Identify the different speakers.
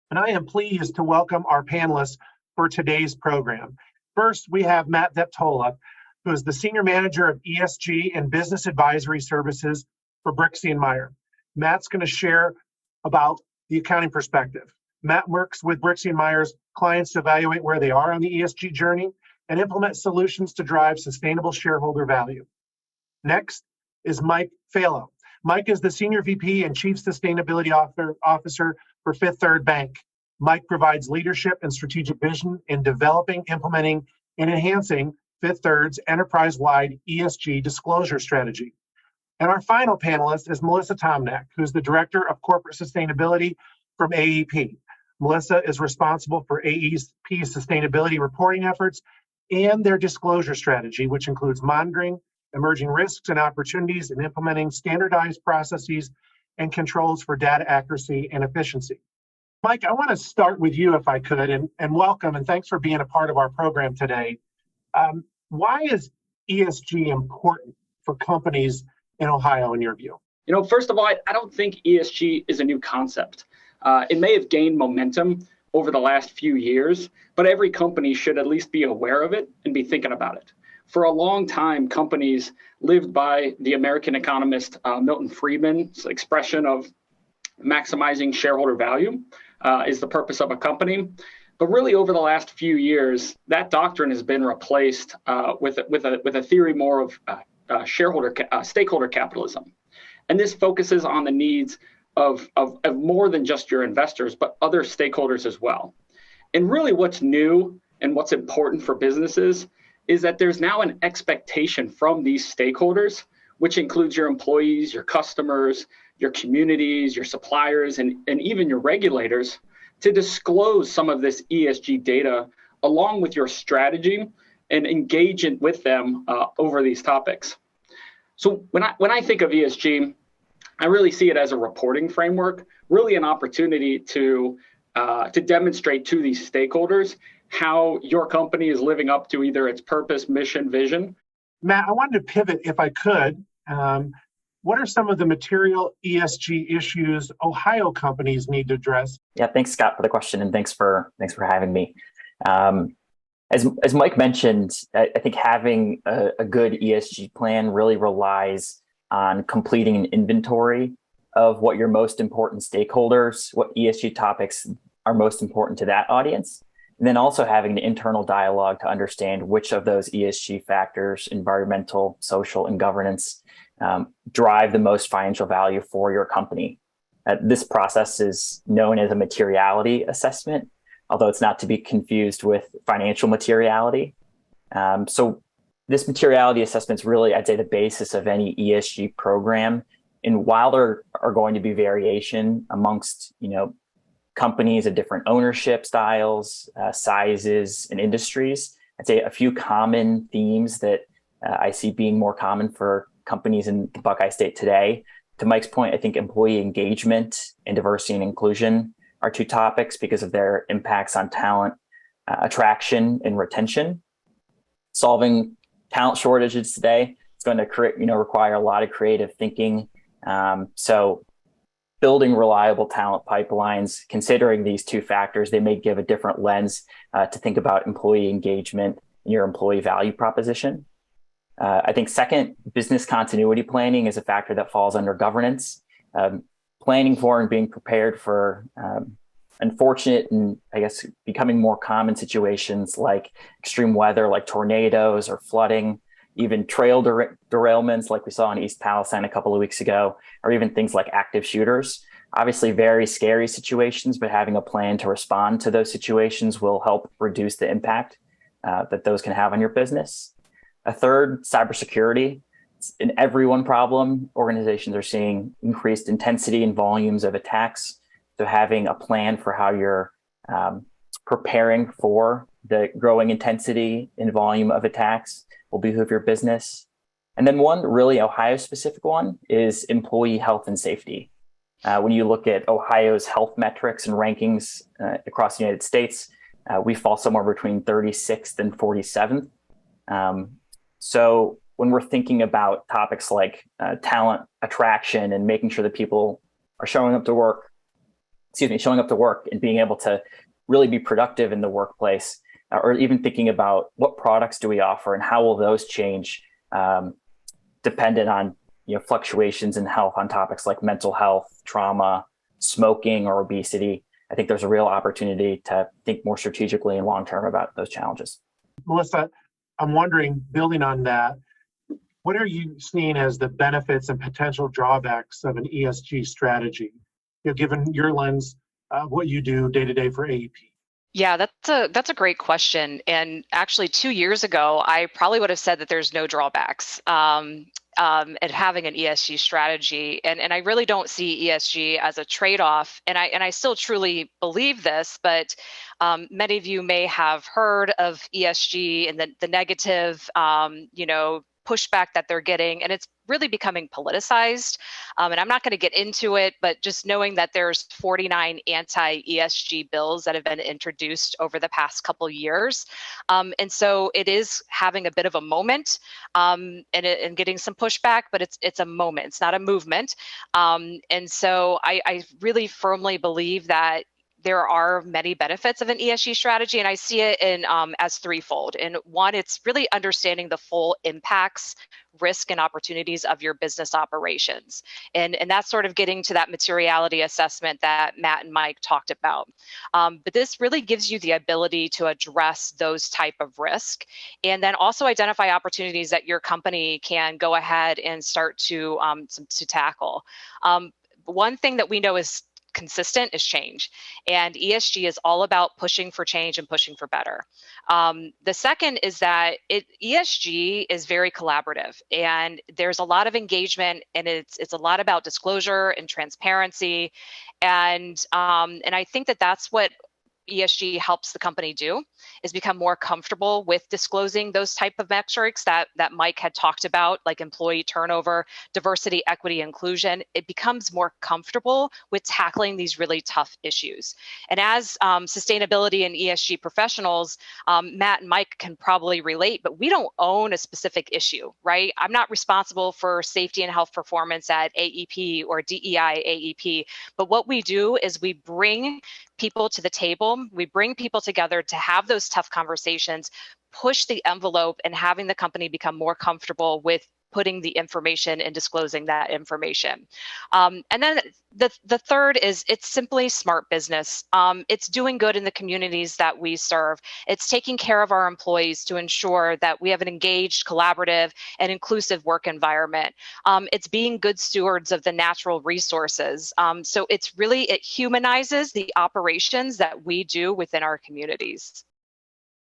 Speaker 1: and I am pleased to welcome our panelists for today's program. First, we have Matt Deptola, who is the Senior Manager of ESG and Business Advisory Services for Brixey and Meyer. Matt's going to share about the accounting perspective. Matt works with Brixey and Meyer's clients to evaluate where they are on the ESG journey and implement solutions to drive sustainable shareholder value. Next is Mike Faillo. Mike is the Senior VP and Chief Sustainability Officer for Fifth Third Bank. Mike provides leadership and strategic vision in developing, implementing, and enhancing Fifth Third's enterprise-wide ESG disclosure strategy. And our final panelist is Melissa Dominick, who's the Director of Corporate Sustainability from AEP. Melissa is responsible for AEP's sustainability reporting efforts and their disclosure strategy, which includes monitoring emerging risks and opportunities in implementing standardized processes and controls for data accuracy and efficiency. Mike, I want to start with you if I could, and welcome, and thanks for being a part of our program today. Why is ESG important for companies in Ohio, in your view?
Speaker 2: First of all, I don't think ESG is a new concept. It may have gained momentum over the last few years, but every company should at least be aware of it and be thinking about it. For a long time, companies lived by the American economist Milton Friedman's expression of maximizing shareholder value is the purpose of a company. But really, over the last few years, that doctrine has been replaced with a theory more of stakeholder capitalism. And this focuses on the needs of more than just your investors, but other stakeholders as well. And really what's new and what's important for businesses is that there's now an expectation from these stakeholders, which includes your employees, your customers, your communities, your suppliers, and even your regulators, to disclose some of this ESG data along with your strategy and engage with them over these topics. So when I think of ESG, I really see it as a reporting framework, really an opportunity to demonstrate to these stakeholders how your company is living up to either its purpose, mission, vision.
Speaker 1: Matt, I wanted to pivot if I could. What are some of the material ESG issues Ohio companies need to address?
Speaker 3: Yeah, thanks, Scott, for the question, and thanks for having me. As Mike mentioned, I think having a good ESG plan really relies on completing an inventory of what your most important stakeholders, what ESG topics are most important to that audience, and then also having the internal dialogue to understand which of those ESG factors, environmental, social, and governance, drive the most financial value for your company. This process is known as a materiality assessment, although it's not to be confused with financial materiality. So this materiality assessment is really, I'd say, the basis of any ESG program. And while there are going to be variation amongst, companies of different ownership styles, sizes, and industries, I'd say a few common themes that I see being more common for companies in the Buckeye State today. To Mike's point, I think employee engagement and diversity and inclusion are two topics because of their impacts on talent attraction and retention. Solving talent shortages today is going to require a lot of creative thinking. So building reliable talent pipelines, considering these two factors, they may give a different lens to think about employee engagement and your employee value proposition. I think second, business continuity planning is a factor that falls under governance. Planning for and being prepared for unfortunate and I guess becoming more common situations like extreme weather, like tornadoes or flooding, even trail derailments like we saw in East Palestine a couple of weeks ago, or even things like active shooters. Obviously very scary situations, but having a plan to respond to those situations will help reduce the impact that those can have on your business. A third, cybersecurity. It's an everyone problem. Organizations are seeing increased intensity and volumes of attacks. So having a plan for how you're preparing for the growing intensity and volume of attacks will behoove your business. And then one really Ohio-specific one is employee health and safety. When you look at Ohio's health metrics and rankings across the United States, we fall somewhere between 36th and 47th. So when we're thinking about topics like talent attraction and making sure that people are showing up to work showing up to work and being able to really be productive in the workplace, or even thinking about what products do we offer and how will those change, dependent on fluctuations in health on topics like mental health, trauma, smoking, or obesity. I think there's a real opportunity to think more strategically and long term about those challenges.
Speaker 1: Melissa, I'm wondering, building on that, what are you seeing as the benefits and potential drawbacks of an ESG strategy, given your lens of what you do day to day for AEP?
Speaker 4: Yeah, that's a great question. And actually, 2 years ago, I probably would have said that there's no drawbacks at having an ESG strategy. And I really don't see ESG as a trade-off. And I still truly believe this, but many of you may have heard of ESG and the negative, pushback that they're getting, and it's really becoming politicized. And I'm not going to get into it, but just knowing that there's 49 anti-ESG bills that have been introduced over the past couple years. And so it is having a bit of a moment and getting some pushback, but it's a moment, it's not a movement. And so I really firmly believe that there are many benefits of an ESG strategy, and I see it in as threefold. And one, it's really understanding the full impacts, risk, and opportunities of your business operations. And that's sort of getting to that materiality assessment that Matt and Mike talked about. But this really gives you the ability to address those type of risk, and then also identify opportunities that your company can go ahead and start to tackle. One thing that we know is consistent is change, and ESG is all about pushing for change and pushing for better. The second is that ESG is very collaborative, and there's a lot of engagement, and it's a lot about disclosure and transparency, and I think that that's what ESG helps the company do, is become more comfortable with disclosing those type of metrics that Mike had talked about, like employee turnover, diversity, equity, inclusion. It becomes more comfortable with tackling these really tough issues. And as sustainability and ESG professionals, Matt and Mike can probably relate, but we don't own a specific issue, right? I'm not responsible for safety and health performance at AEP or DEI AEP, but what we do is we bring people to the table. We bring people together to have those tough conversations, push the envelope, and having the company become more comfortable with putting the information and disclosing that information. And then the third is it's simply smart business. It's doing good in the communities that we serve. It's taking care of our employees to ensure that we have an engaged, collaborative, and inclusive work environment. It's being good stewards of the natural resources. So it humanizes the operations that we do within our communities.